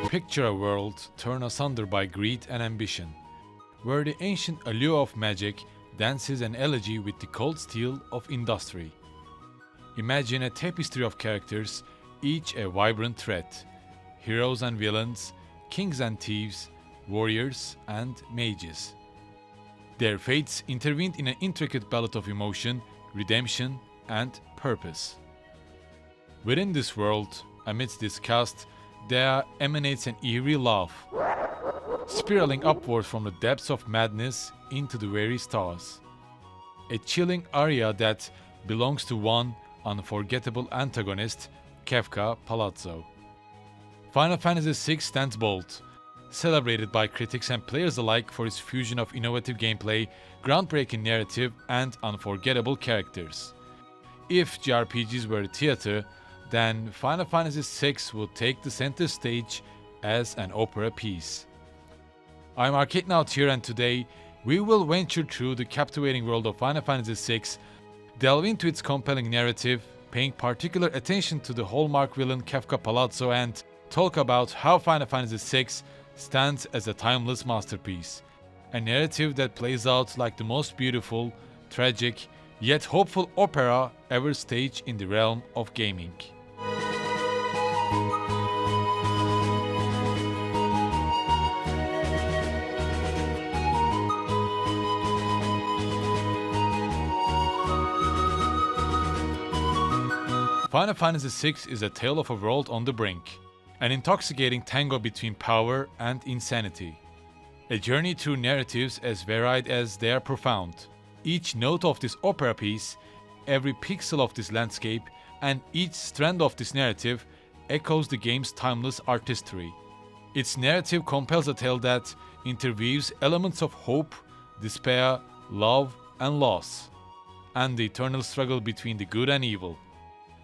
Picture a world torn asunder by greed and ambition, where the ancient allure of magic dances an elegy with the cold steel of industry. Imagine a tapestry of characters, each a vibrant thread: heroes and villains, kings and thieves, warriors and mages. Their fates intertwined in an intricate ballet of emotion, redemption, and purpose. Within this world, amidst this cast, there emanates an eerie love, spiraling upward from the depths of madness into the very stars. A chilling aria that belongs to one unforgettable antagonist, Kefka Palazzo. Final Fantasy VI stands bold, celebrated by critics and players alike for its fusion of innovative gameplay, groundbreaking narrative, and unforgettable characters. If JRPGs were a theater, then Final Fantasy VI would take the center stage as an opera piece. I'm Arcadenaut here, and today we will venture through the captivating world of Final Fantasy VI, delve into its compelling narrative, paying particular attention to the hallmark villain Kefka Palazzo, and talk about how Final Fantasy VI stands as a timeless masterpiece, a narrative that plays out like the most beautiful, tragic, yet hopeful opera ever staged in the realm of gaming. Final Fantasy VI is a tale of a world on the brink, an intoxicating tango between power and insanity. A journey through narratives as varied as they are profound. Each note of this opera piece, every pixel of this landscape, and each strand of this narrative echoes the game's timeless artistry. Its narrative compels a tale that interweaves elements of hope, despair, love, and loss, and the eternal struggle between the good and evil.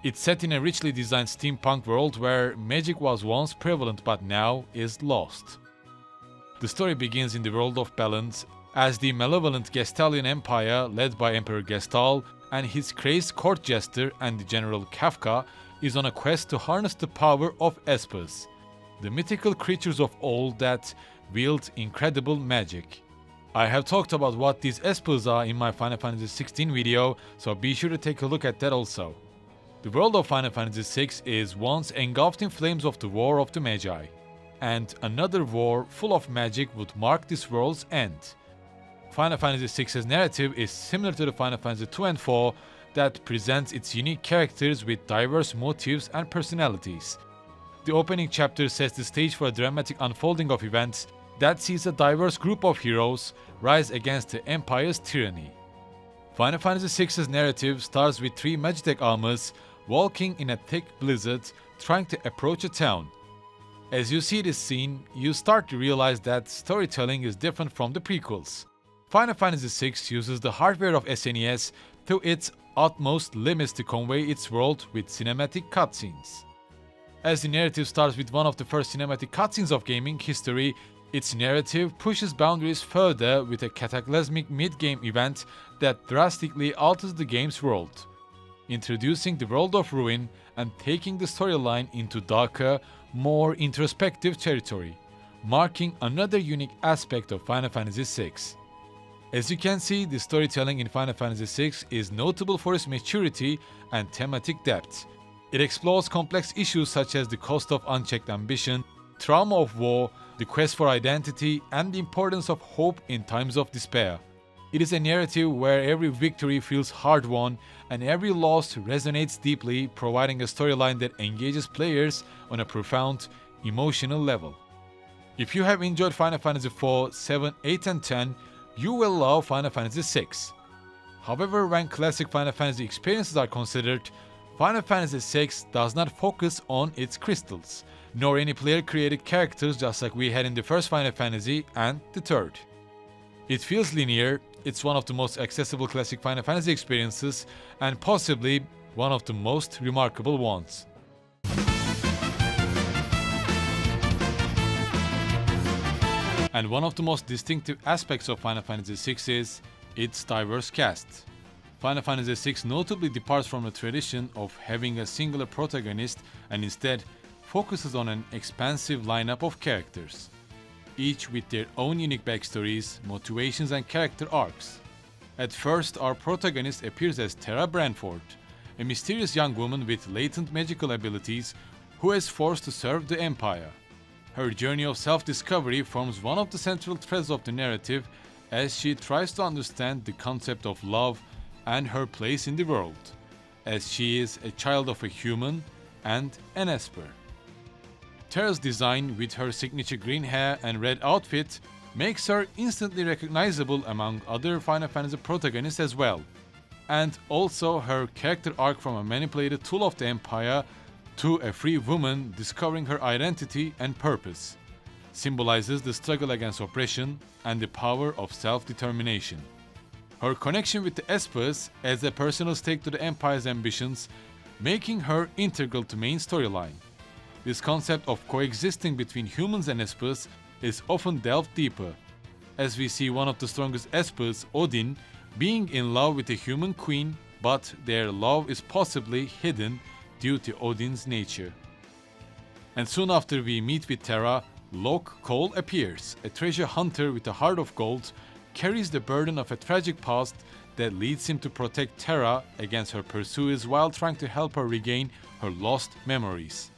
It's set in a richly designed steampunk world where magic was once prevalent but now is lost. The story begins in the world of balance as the malevolent Gestalian Empire, led by Emperor Gestal and his crazed court jester and the general Kefka, is on a quest to harness the power of Espers, the mythical creatures of old that wield incredible magic. I have talked about what these Espers are in my Final Fantasy XVI video, so be sure to take a look at that also. The world of Final Fantasy VI is once engulfed in flames of the War of the Magi, and another war full of magic would mark this world's end. Final Fantasy VI's narrative is similar to the Final Fantasy II and IV that presents its unique characters with diverse motives and personalities. The opening chapter sets the stage for a dramatic unfolding of events that sees a diverse group of heroes rise against the Empire's tyranny. Final Fantasy VI's narrative starts with three Magitech armors walking in a thick blizzard trying to approach a town. As you see this scene, you start to realize that storytelling is different from the prequels. Final Fantasy VI uses the hardware of SNES to its utmost limits to convey its world with cinematic cutscenes. As the narrative starts with one of the first cinematic cutscenes of gaming history, its narrative pushes boundaries further with a cataclysmic mid-game event that drastically alters the game's world, introducing the world of ruin and taking the storyline into darker, more introspective territory, marking another unique aspect of Final Fantasy VI. As you can see, the storytelling in Final Fantasy VI is notable for its maturity and thematic depth. It explores complex issues such as the cost of unchecked ambition, trauma of war, the quest for identity, and the importance of hope in times of despair. It is a narrative where every victory feels hard-won and every loss resonates deeply, providing a storyline that engages players on a profound, emotional level. If you have enjoyed Final Fantasy IV, 7, 8, and 10, you will love Final Fantasy VI. However, when classic Final Fantasy experiences are considered, Final Fantasy VI does not focus on its crystals, nor any player-created characters just like we had in the first Final Fantasy and the third. It feels linear, it's one of the most accessible classic Final Fantasy experiences, and possibly one of the most remarkable ones. And one of the most distinctive aspects of Final Fantasy VI is its diverse cast. Final Fantasy VI notably departs from the tradition of having a singular protagonist and instead focuses on an expansive lineup of characters, each with their own unique backstories, motivations, and character arcs. At first, our protagonist appears as Tara Branford, a mysterious young woman with latent magical abilities who is forced to serve the Empire. Her journey of self-discovery forms one of the central threads of the narrative as she tries to understand the concept of love and her place in the world, as she is a child of a human and an Esper. Tara's design, with her signature green hair and red outfit, makes her instantly recognizable among other Final Fantasy protagonists as well. And also her character arc from a manipulated tool of the Empire to a free woman discovering her identity and purpose symbolizes the struggle against oppression and the power of self-determination. Her connection with the Espers adds a personal stake to the Empire's ambitions, making her integral to main storyline. This concept of coexisting between humans and Espers is often delved deeper, as we see one of the strongest Espers, Odin, being in love with a human queen, but their love is possibly hidden due to Odin's nature. And soon after we meet with Terra, Locke Cole appears, a treasure hunter with a heart of gold, carries the burden of a tragic past that leads him to protect Terra against her pursuers while trying to help her regain her lost memories.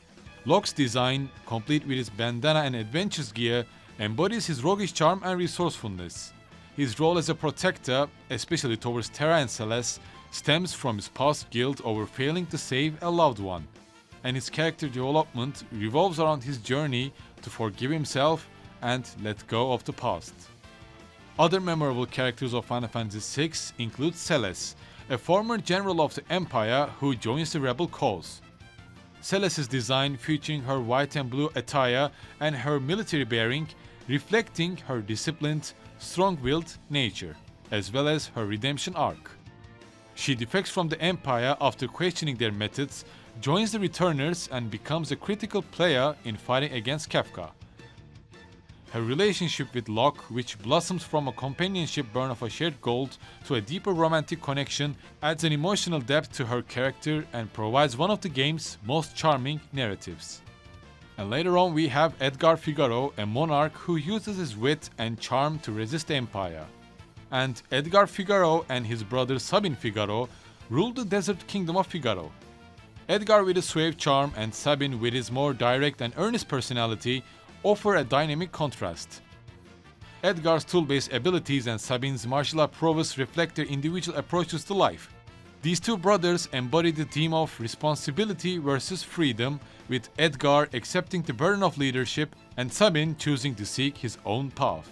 Locke's design, complete with his bandana and adventurous gear, embodies his roguish charm and resourcefulness. His role as a protector, especially towards Terra and Celeste, stems from his past guilt over failing to save a loved one, and his character development revolves around his journey to forgive himself and let go of the past. Other memorable characters of Final Fantasy VI include Celeste, a former general of the Empire who joins the rebel cause. Celeste's design, featuring her white and blue attire and her military bearing, reflecting her disciplined, strong-willed nature, as well as her redemption arc. She defects from the Empire after questioning their methods, joins the Returners, and becomes a critical player in fighting against Kefka. Her relationship with Locke, which blossoms from a companionship born of a shared goal to a deeper romantic connection, adds an emotional depth to her character and provides one of the game's most charming narratives. And later on we have Edgar Figaro, a monarch who uses his wit and charm to resist the Empire. And Edgar Figaro and his brother Sabin Figaro ruled the desert kingdom of Figaro. Edgar with his suave charm and Sabin with his more direct and earnest personality offer a dynamic contrast. Edgar's tool-based abilities and Sabin's martial art prowess reflect their individual approaches to life. These two brothers embody the theme of responsibility versus freedom, with Edgar accepting the burden of leadership and Sabin choosing to seek his own path.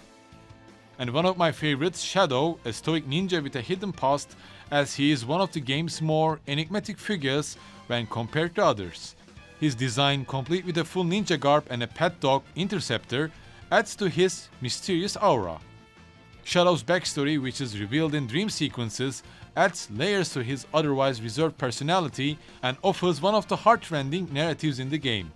And one of my favorites, Shadow, a stoic ninja with a hidden past, as he is one of the game's more enigmatic figures when compared to others. His design, complete with a full ninja garb and a pet dog, Interceptor, adds to his mysterious aura. Shadow's backstory, which is revealed in dream sequences, adds layers to his otherwise reserved personality and offers one of the heart-rending narratives in the game.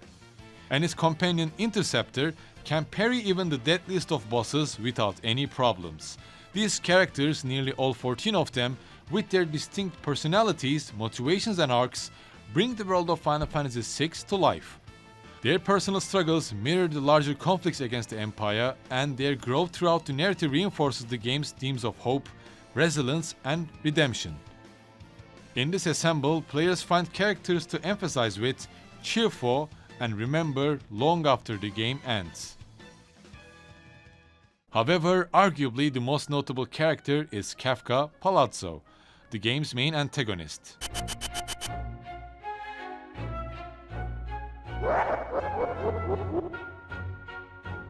And his companion Interceptor can parry even the deadliest of bosses without any problems. These characters, nearly all 14 of them, with their distinct personalities, motivations and arcs, bring the world of Final Fantasy VI to life. Their personal struggles mirror the larger conflicts against the Empire, and their growth throughout the narrative reinforces the game's themes of hope, resilience, and redemption. In this assemble, players find characters to emphasize with, cheer for, and remember long after the game ends. However, arguably the most notable character is Kefka Palazzo, the game's main antagonist.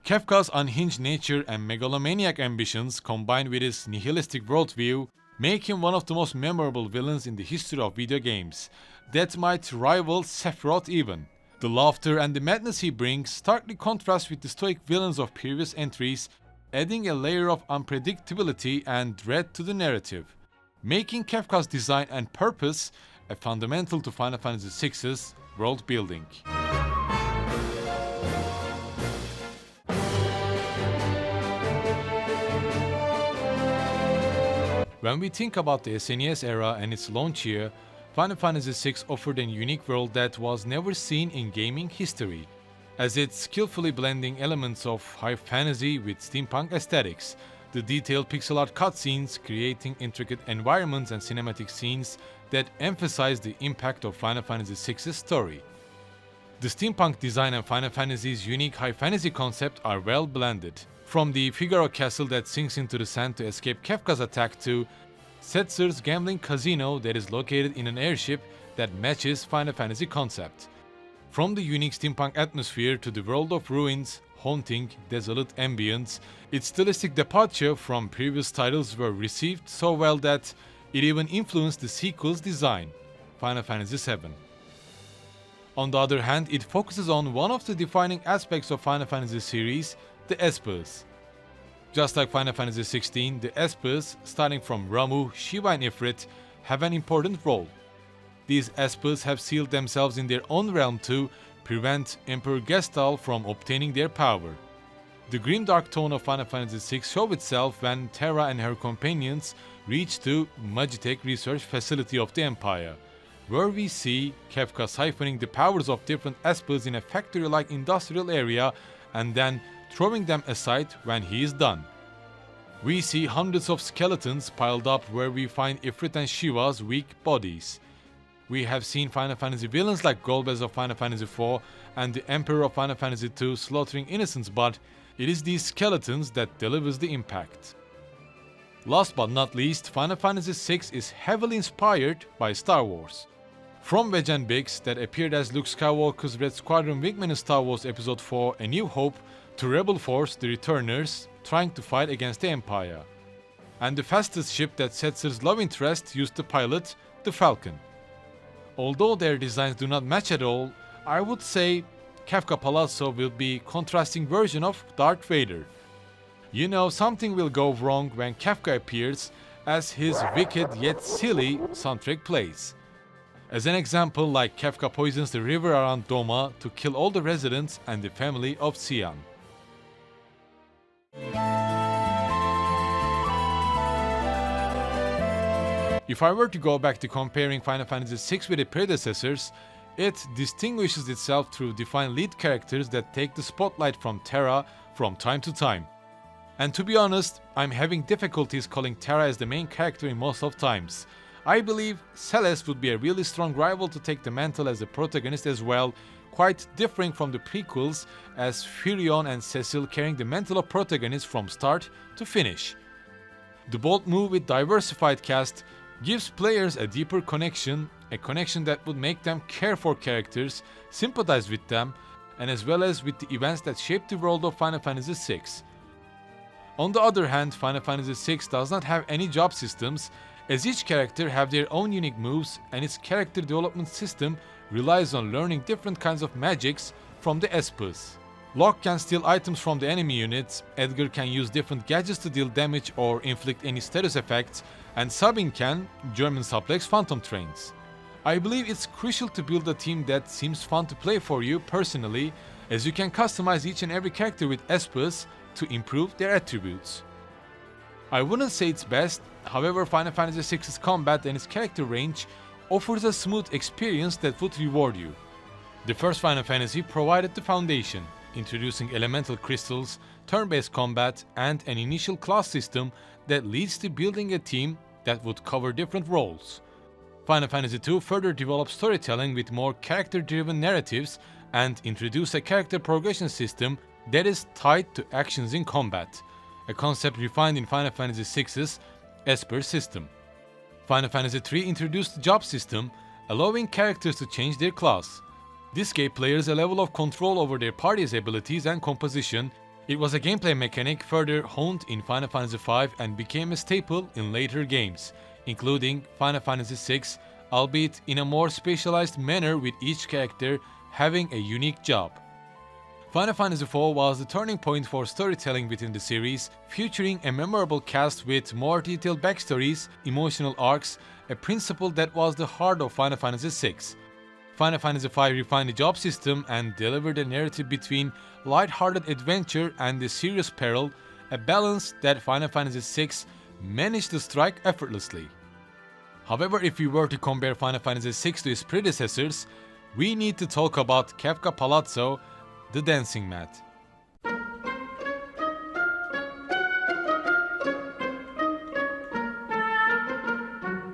Kefka's unhinged nature and megalomaniac ambitions, combined with his nihilistic worldview, make him one of the most memorable villains in the history of video games, that might rival Sephiroth even. The laughter and the madness he brings starkly contrast with the stoic villains of previous entries, adding a layer of unpredictability and dread to the narrative, making Kefka's design and purpose a fundamental to Final Fantasy VI's world building. When we think about the SNES era and its launch year, Final Fantasy VI offered a unique world that was never seen in gaming history, as it's skillfully blending elements of high fantasy with steampunk aesthetics. The detailed pixel art cutscenes, creating intricate environments and cinematic scenes that emphasize the impact of Final Fantasy VI's story. The steampunk design and Final Fantasy's unique high fantasy concept are well blended. From the Figaro castle that sinks into the sand to escape Kefka's attack to Setzer's gambling casino that is located in an airship that matches Final Fantasy concept. From the unique steampunk atmosphere to the world of ruins, haunting, desolate ambience, its stylistic departure from previous titles were received so well that it even influenced the sequel's design, Final Fantasy VII. On the other hand, it focuses on one of the defining aspects of Final Fantasy series, the Espers. Just like Final Fantasy XVI, the Espers, starting from Ramuh, Shiva and Ifrit, have an important role. These Espers have sealed themselves in their own realm to prevent Emperor Gestal from obtaining their power. The grimdark tone of Final Fantasy VI shows itself when Terra and her companions reach the Magitech research facility of the Empire, where we see Kefka siphoning the powers of different Espers in a factory-like industrial area and then throwing them aside when he is done. We see hundreds of skeletons piled up where we find Ifrit and Shiva's weak bodies. We have seen Final Fantasy villains like Golbez of Final Fantasy IV and the Emperor of Final Fantasy II slaughtering innocents, but it is these skeletons that delivers the impact. Last but not least, Final Fantasy VI is heavily inspired by Star Wars. From Wedge and Biggs that appeared as Luke Skywalker's Red Squadron wingman in Star Wars Episode 4 A New Hope to Rebel Force the Returners trying to fight against the Empire. And the fastest ship that Setzer's love interest used to pilot, the Falcon. Although their designs do not match at all, I would say Kefka Palazzo will be a contrasting version of Darth Vader. You know, something will go wrong when Kefka appears as his wicked yet silly soundtrack plays. As an example, like Kefka poisons the river around Doma to kill all the residents and the family of Xian. If I were to go back to comparing Final Fantasy VI with its predecessors, it distinguishes itself through defined lead characters that take the spotlight from Terra from time to time. And to be honest, I'm having difficulties calling Terra as the main character in most of times. I believe Celeste would be a really strong rival to take the mantle as the protagonist as well, quite differing from the prequels as Furion and Cecil carrying the mantle of protagonist from start to finish. The bold move with diversified cast gives players a deeper connection, a connection that would make them care for characters, sympathize with them, and as well as with the events that shape the world of Final Fantasy VI. On the other hand, Final Fantasy VI does not have any job systems, as each character have their own unique moves and its character development system relies on learning different kinds of magics from the Espers. Locke can steal items from the enemy units, Edgar can use different gadgets to deal damage or inflict any status effects, and Sabin can German suplex phantom trains. I believe it's crucial to build a team that seems fun to play for you personally, as you can customize each and every character with Espers to improve their attributes. I wouldn't say it's best, however Final Fantasy VI's combat and its character range offers a smooth experience that would reward you. The first Final Fantasy provided the foundation, introducing elemental crystals, turn-based combat, and an initial class system that leads to building a team that would cover different roles. Final Fantasy II further developed storytelling with more character-driven narratives and introduced a character progression system that is tied to actions in combat, a concept refined in Final Fantasy VI's Esper system. Final Fantasy III introduced the job system, allowing characters to change their class. This gave players a level of control over their party's abilities and composition. It was a gameplay mechanic further honed in Final Fantasy V and became a staple in later games, including Final Fantasy VI, albeit in a more specialized manner with each character having a unique job. Final Fantasy IV was the turning point for storytelling within the series, featuring a memorable cast with more detailed backstories, emotional arcs, a principle that was the heart of Final Fantasy VI. Final Fantasy V refined the job system and delivered a narrative between light-hearted adventure and the serious peril, a balance that Final Fantasy VI managed to strike effortlessly. However, if we were to compare Final Fantasy VI to its predecessors, we need to talk about Kefka Palazzo, the dancing mat.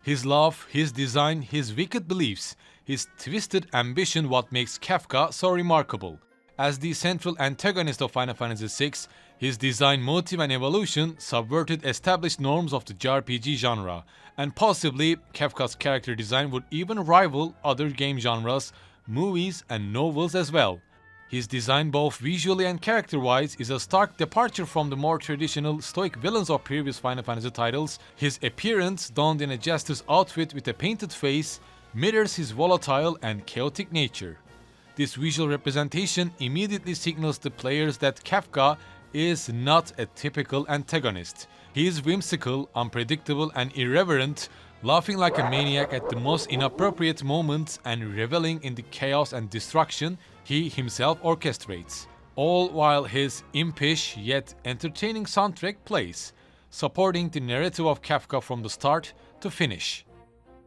His love, his design, his wicked beliefs, his twisted ambition what makes Kefka so remarkable. As the central antagonist of Final Fantasy VI, his design, motive and evolution subverted established norms of the JRPG genre, and possibly Kefka's character design would even rival other game genres, movies and novels as well. His design, both visually and character-wise, is a stark departure from the more traditional stoic villains of previous Final Fantasy titles. His appearance, donned in a jester's outfit with a painted face, mirrors his volatile and chaotic nature. This visual representation immediately signals to players that Kefka is not a typical antagonist. He is whimsical, unpredictable and irreverent, laughing like a maniac at the most inappropriate moments and reveling in the chaos and destruction he himself orchestrates, all while his impish yet entertaining soundtrack plays, supporting the narrative of Kefka from the start to finish.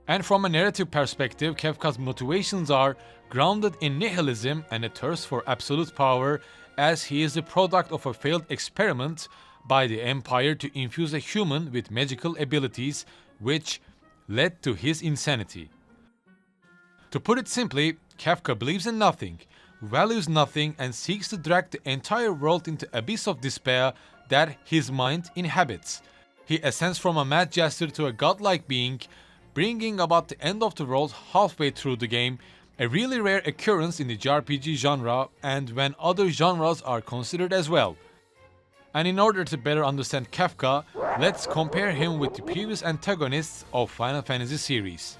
And from a narrative perspective, Kefka's motivations are grounded in nihilism and a thirst for absolute power, as he is the product of a failed experiment by the Empire to infuse a human with magical abilities, which led to his insanity. To put it simply, Kefka believes in nothing, values nothing, and seeks to drag the entire world into abyss of despair that his mind inhabits. He ascends from a mad jester to a godlike being, bringing about the end of the world halfway through the game, a really rare occurrence in the JRPG genre and when other genres are considered as well. And in order to better understand Kefka, let's compare him with the previous antagonists of Final Fantasy series.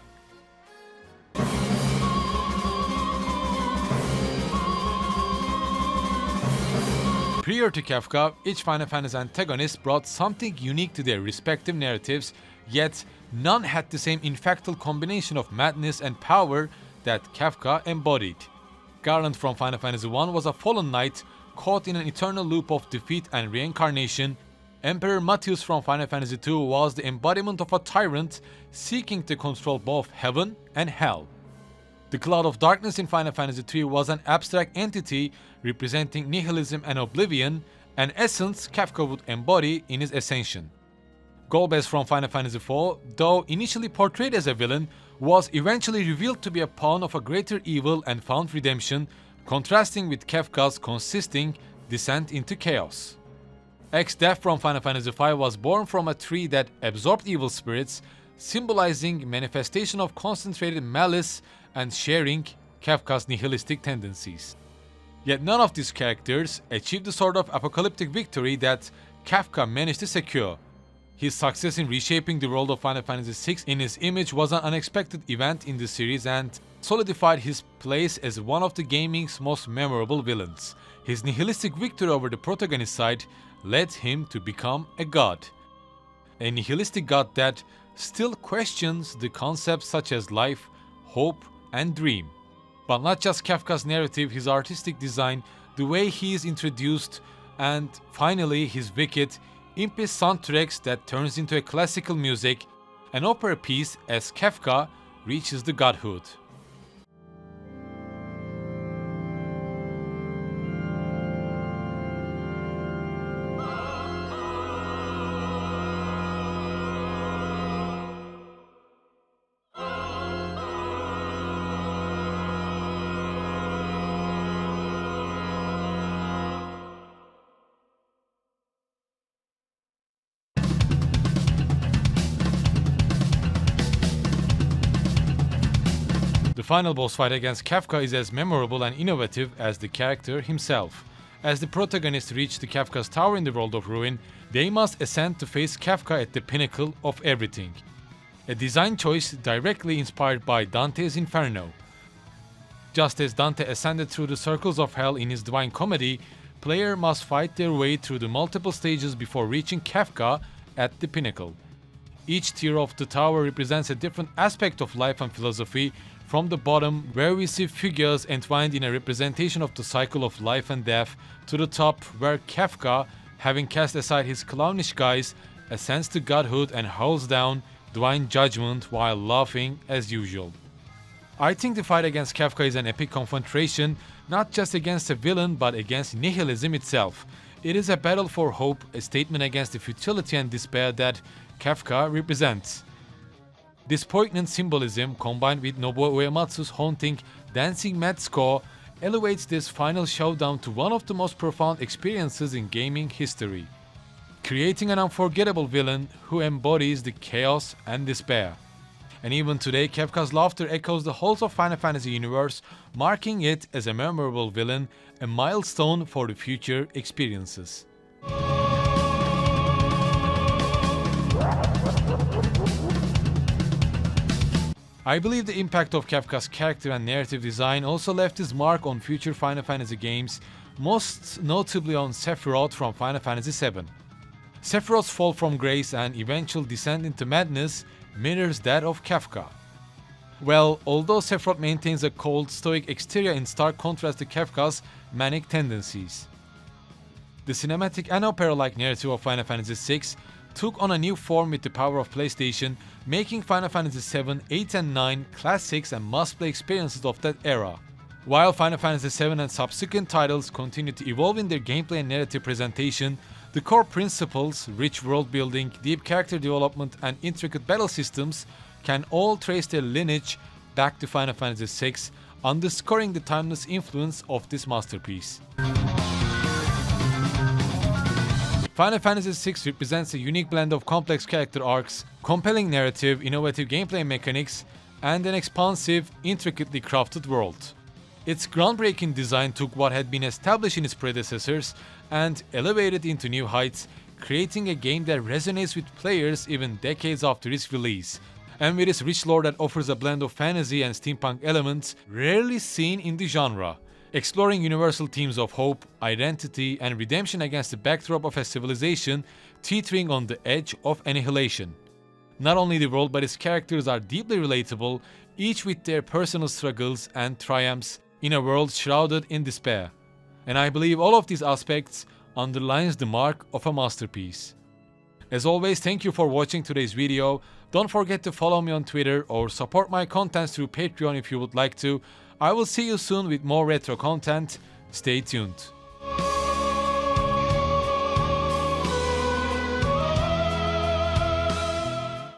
Prior to Kefka, each Final Fantasy antagonist brought something unique to their respective narratives, yet none had the same infectial combination of madness and power that Kefka embodied. Garland from Final Fantasy I was a fallen knight caught in an eternal loop of defeat and reincarnation. Emperor Matthias from Final Fantasy II was the embodiment of a tyrant seeking to control both heaven and hell. The Cloud of Darkness in Final Fantasy III was an abstract entity representing nihilism and oblivion, an essence Kefka would embody in his ascension. Golbez from Final Fantasy IV, though initially portrayed as a villain, was eventually revealed to be a pawn of a greater evil and found redemption, contrasting with Kefka's consisting descent into chaos. X-Death from Final Fantasy V was born from a tree that absorbed evil spirits, symbolizing manifestation of concentrated malice and sharing Kefka's nihilistic tendencies. Yet none of these characters achieved the sort of apocalyptic victory that Kefka managed to secure. His success in reshaping the world of Final Fantasy VI in his image was an unexpected event in the series and solidified his place as one of the gaming's most memorable villains. His nihilistic victory over the protagonist side led him to become a god. A nihilistic god that still questions the concepts such as life, hope, and dream. But not just Kefka's narrative, his artistic design, the way he is introduced, and finally his wicked, impish soundtracks that turns into a classical music, an opera piece as Kefka reaches the godhood. The final boss fight against Kefka is as memorable and innovative as the character himself. As the protagonists reach the Kefka's tower in the world of ruin, they must ascend to face Kefka at the pinnacle of everything. A design choice directly inspired by Dante's Inferno. Just as Dante ascended through the circles of hell in his Divine Comedy, player must fight their way through the multiple stages before reaching Kefka at the pinnacle. Each tier of the tower represents a different aspect of life and philosophy, from the bottom, where we see figures entwined in a representation of the cycle of life and death, to the top, where Kefka, having cast aside his clownish guise, ascends to godhood and hurls down divine judgment while laughing as usual. I think the fight against Kefka is an epic confrontation, not just against a villain but against nihilism itself. It is a battle for hope, a statement against the futility and despair that Kefka represents. This poignant symbolism, combined with Nobuo Uematsu's haunting, dancing mad score, elevates this final showdown to one of the most profound experiences in gaming history, creating an unforgettable villain who embodies the chaos and despair. And even today, Kefka's laughter echoes the halls of Final Fantasy universe, marking it as a memorable villain, a milestone for the future experiences. I believe the impact of Kefka's character and narrative design also left his mark on future Final Fantasy games, most notably on Sephiroth from Final Fantasy VII. Sephiroth's fall from grace and eventual descent into madness mirrors that of Kefka. Well, although Sephiroth maintains a cold, stoic exterior in stark contrast to Kefka's manic tendencies. The cinematic and opera-like narrative of Final Fantasy VI took on a new form with the power of PlayStation, making Final Fantasy VII, 8 and 9 classics and must-play experiences of that era. While Final Fantasy VII and subsequent titles continue to evolve in their gameplay and narrative presentation, the core principles, rich world building, deep character development, and intricate battle systems can all trace their lineage back to Final Fantasy VI, underscoring the timeless influence of this masterpiece. Final Fantasy VI represents a unique blend of complex character arcs, compelling narrative, innovative gameplay mechanics, and an expansive, intricately crafted world. Its groundbreaking design took what had been established in its predecessors and elevated into new heights, creating a game that resonates with players even decades after its release. And with its rich lore that offers a blend of fantasy and steampunk elements rarely seen in the genre, exploring universal themes of hope, identity, and redemption against the backdrop of a civilization teetering on the edge of annihilation. Not only the world but its characters are deeply relatable, each with their personal struggles and triumphs in a world shrouded in despair. And I believe all of these aspects underlines the mark of a masterpiece. As always, thank you for watching today's video. Don't forget to follow me on Twitter or support my content through Patreon if you would like to. I will see you soon with more retro content. Stay tuned.